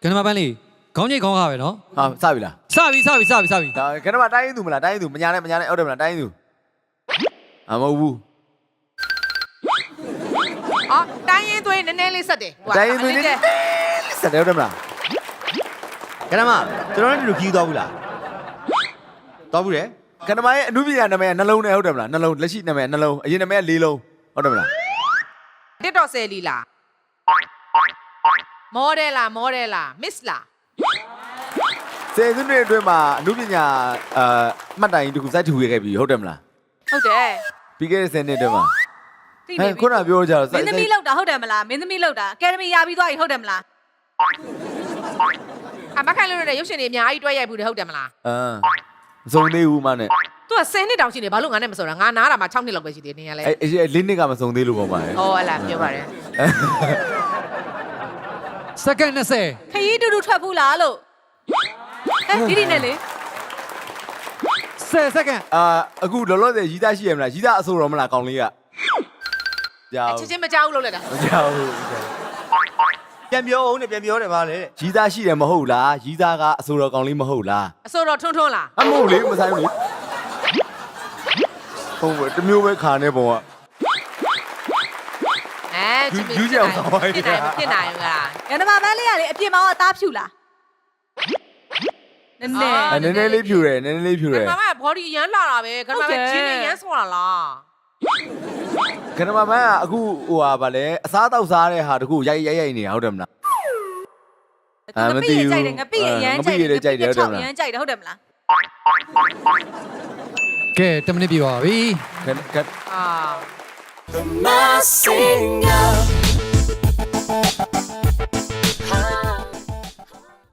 ကနမပန်းလေးခေါင်းကြီးခေါင်းကားပဲနော်ဟာစပြီလားစပြီဒါကနမတိုင်းသူမလားတိုင်းသူမညာနဲ့ဟုတ်တယ်မလားတိုင်းသူမဟုတ်ဘူးအော်တိုင်းရင်သွေးနည်းနည်းလေးဆက်တယ်တိုင်းသူနေစတယ်ဟုတ်တယ်မလားကနမကျွန်တော်တို့ခီးသွားဘူးလားသွားဘူးလေကနမရဲ့အနုပညာနာမည်နှလုံးနဲ့ဟုတ်တယ်မလားနှလုံးလက်ရှိနာမည်နှလုံးအရင်နာမည်၄လုံးဟုတ်တယ်မလားတစ်တော်ဆယ်လီလားမော်ဒယ်လားမစ်လားဆယ်စုနှစ်အတွင်းမှာအနုပညာမှတ်တိုင်တခုစိုက်ထူခဲ့ပြီဟုတ်တယ်မလားဟုတ်တယ်ပြီးခဲ့တဲ့10နှစ်အတွင်းမှာခုနပြောကြတော့မင်းသမီးလောက်တာဟုတ်တယ်မလားမင်းသမီးလောက်တာအကယ်ဒမီရပြီးသွားပြီဟုတ်တယ်မလားအမခိုင်လို့တဲ့ရုပ်ရှင်တွေအများကြီးတွဲရိုက်ဘူးတယ်ဟုတ်တယ်မလားမစုံသေးဘူးမနဲ့သူက10နှစ်တောင်ရှိနေဘာလို့ငါနဲ့မစုံတာငါနားတာမှ6နှစ်လောက်ပဲရှိသေးတယ်နင်ကလည်း၄နှစ်ကမစုံသေးလို့ပေါ့ပါဩဟလာပြောပါတယ်စက္ကန့်20ခရီးတူတူထွက်ဘူးလားလို့ဒီနဲ့လေ10စက္ကန့်အခုလောလောဆယ်ရီးသားရှိရမလားရီးသားအဆိုတော်မလားကောင်လေးကကြောက်ချင်းမကြောက်လို့လက်တာမကြောက်ဘူးပြန်ပြောအောင်နဲ့ပြန်ပြောတယ်ဗါလေရီးသားရှိတယ်မဟုတ်လားရီးသားကအဆိုတော်ကောင်လေးမဟုတ်လားအဆိုတော်ထွန်းလားမဟုတ်လေမဆိုင်ဘူးဟုတ်ပဲတမျိုးပဲခါနေပုံကယူကြအောင်ပါဖြစ်နိုင်မလားရနမပန်းလေးကလေအပြင်မှာအသားဖြူလားနည်းနည်းလေးဖြူတယ်နည်းနည်းလေးဖြူတယ်ကနမက body ရမ်းလာတာပဲကနမကချင်းနဲ့ရမ်းဆော်လာလားကနမမန်းကအခုဟိုဟာဗာလဲအစားတောက်စားတဲ့ဟာတခုရိုက်နေတာဟုတ်တယ်မလားမသိဘူးငပိရမ်းကြိုက်တယ်ဟုတ်တယ်မလားရမ်းကြိုက်တယ်ဟုတ်တယ်မလားကဲ10မိနစ်ပြပါပြီအာThe Masked Singer